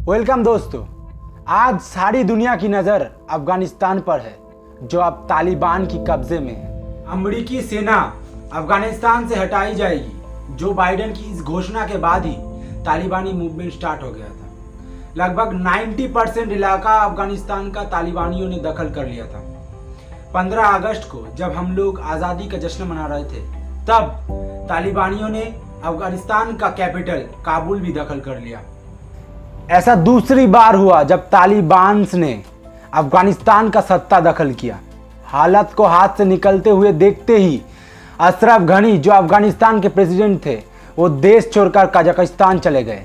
Welcome दोस्तों, आज सारी दुनिया की नज़र अफगानिस्तान पर है जो अब तालिबान की कब्जे में है। अमेरिकी सेना अफगानिस्तान से हटाई जाएगी। जो बाइडेन की इस घोषणा के बाद ही तालिबानी मूवमेंट स्टार्ट हो गया था। लगभग 90% इलाका अफगानिस्तान का तालिबानियों ने दखल कर लिया था। 15 अगस्त को जब हम लोग आज़ादी का जश्न मना रहे थे, तब तालिबानियों ने अफगानिस्तान का कैपिटल काबुल भी दखल कर लिया। ऐसा दूसरी बार हुआ जब तालिबान ने अफगानिस्तान का सत्ता दखल किया। हालत को हाथ से निकलते हुए देखते ही अशरफ गनी, जो अफगानिस्तान के प्रेसिडेंट थे, वो देश छोड़कर कजाकिस्तान चले गए।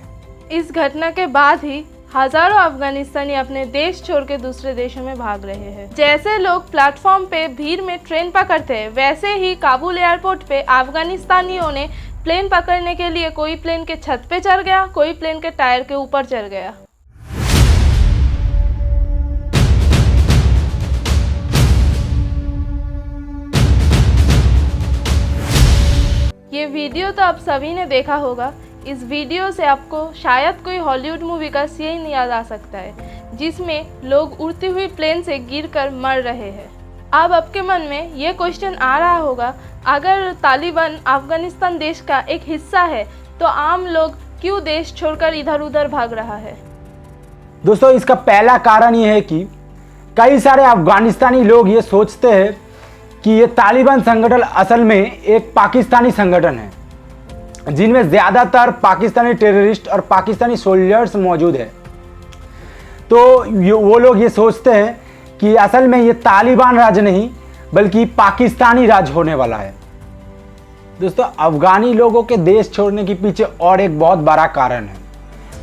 इस घटना के बाद ही हजारों अफगानिस्तानी अपने देश छोड़ के दूसरे देशों में भाग रहे हैं। जैसे लोग प्लेटफॉर्म पे भीड़ में ट्रेन पकड़ते हैं, वैसे ही काबुल एयरपोर्ट पे अफगानिस्तानियों ने प्लेन पकड़ने के लिए कोई प्लेन के छत पे चढ़ गया, कोई प्लेन के टायर के ऊपर चढ़ गया। ये वीडियो तो आप सभी ने देखा होगा। इस वीडियो से आपको शायद कोई हॉलीवुड मूवी का सीन याद आ सकता है, जिसमें लोग उड़ती हुई प्लेन से गिरकर मर रहे हैं। अब आपके मन में ये क्वेश्चन आ रहा होगा, अगर तालिबान अफगानिस्तान देश का एक हिस्सा है तो आम लोग क्यों देश छोड़कर इधर उधर भाग रहा है? दोस्तों, इसका पहला कारण ये है कि कई सारे अफगानिस्तानी लोग ये सोचते हैं कि ये तालिबान संगठन असल में एक पाकिस्तानी संगठन है, जिनमें ज़्यादातर पाकिस्तानी टेररिस्ट और पाकिस्तानी सोल्जर्स मौजूद है। तो वो लोग ये सोचते हैं कि असल में ये तालिबान राज नहीं बल्कि पाकिस्तानी राज होने वाला है। दोस्तों, अफगानी लोगों के देश छोड़ने के पीछे और एक बहुत बड़ा कारण है।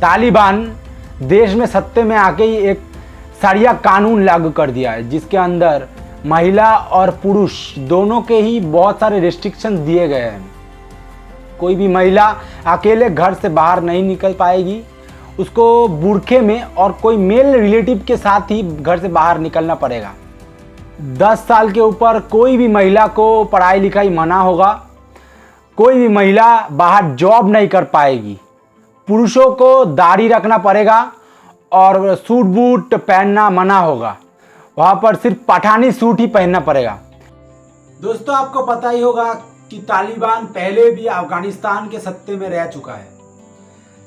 तालिबान देश में सत्ते में आके ही एक शरिया कानून लागू कर दिया है, जिसके अंदर महिला और पुरुष दोनों के ही बहुत सारे रिस्ट्रिक्शंस दिए गए हैं। कोई भी महिला अकेले घर से बाहर नहीं निकल पाएगी, उसको बुरखे में और कोई मेल रिलेटिव के साथ ही घर से बाहर निकलना पड़ेगा। 10 साल के ऊपर कोई भी महिला को पढ़ाई लिखाई मना होगा। कोई भी महिला बाहर जॉब नहीं कर पाएगी। पुरुषों को दाढ़ी रखना पड़ेगा और सूट बूट पहनना मना होगा। वहाँ पर सिर्फ पठानी सूट ही पहनना पड़ेगा। दोस्तों, आपको पता ही होगा कि तालिबान पहले भी अफगानिस्तान के सत्ते में रह चुका है।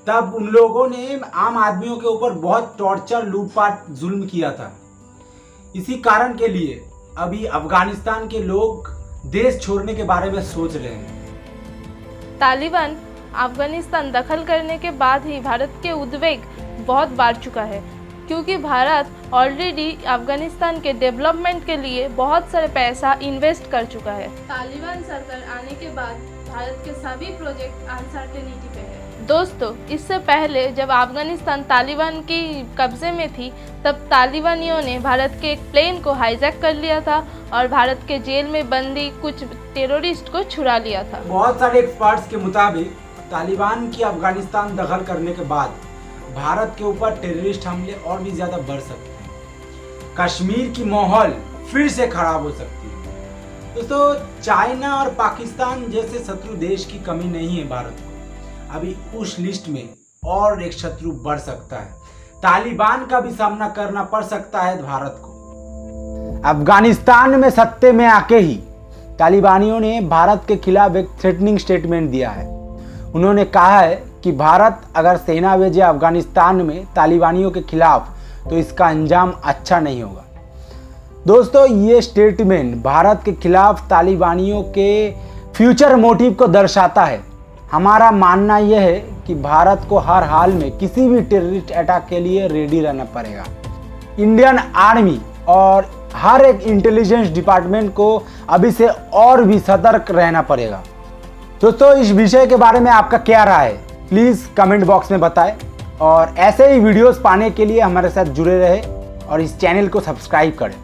तब उन लोगों ने आम आदमियों के ऊपर बहुत टॉर्चर, लूटपाट, जुल्म किया था। इसी कारण के लिए अभी अफगानिस्तान के लोग देश छोड़ने के बारे में सोच रहे हैं। तालिबान अफगानिस्तान दखल करने के बाद ही भारत के उद्वेग बहुत बढ़ चुका है, क्योंकि भारत ऑलरेडी अफगानिस्तान के डेवलपमेंट के लिए बहुत सारे पैसा इन्वेस्ट कर चुका है। तालिबान सरकार आने के बाद भारत के सभी प्रोजेक्ट अनसर्टेनिटी पे है। दोस्तों, इससे पहले जब अफगानिस्तान तालिबान की कब्जे में थी, तब तालिबानियों ने भारत के एक प्लेन को हाईजैक कर लिया था और भारत के जेल में बंदी कुछ टेररिस्ट को छुड़ा लिया था। बहुत सारे एक्सपर्ट्स के मुताबिक तालिबान की अफगानिस्तान दखल करने के बाद भारत के ऊपर टेररिस्ट हमले और भी ज्यादा बढ़ सकते हैं। कश्मीर की माहौल फिर से खराब हो सकती है। दोस्तों, चाइना और पाकिस्तान जैसे शत्रु देश की कमी नहीं है भारत को। अभी उस लिस्ट में और एक शत्रु बढ़ सकता है। तालिबान का भी सामना करना पड़ सकता है भारत को। अफगानिस्तान में सत्ते में आके ही तालिबानियों ने भारत के खिलाफ एक थ्रेटनिंग स्टेटमेंट दिया है। उन्होंने कहा है कि भारत अगर सेना भेजे अफगानिस्तान में तालिबानियों के खिलाफ तो इसका अंजाम अच्छा नहीं होगा। दोस्तों, ये स्टेटमेंट भारत के खिलाफ तालिबानियों के फ्यूचर मोटिव को दर्शाता है। हमारा मानना यह है कि भारत को हर हाल में किसी भी टेररिस्ट अटैक के लिए रेडी रहना पड़ेगा। इंडियन आर्मी और हर एक इंटेलिजेंस डिपार्टमेंट को अभी से और भी सतर्क रहना पड़ेगा। दोस्तों, इस विषय के बारे में आपका क्या राय है, प्लीज़ कमेंट बॉक्स में बताएं और ऐसे ही वीडियोस पाने के लिए हमारे साथ जुड़े रहे और इस चैनल को सब्सक्राइब करें।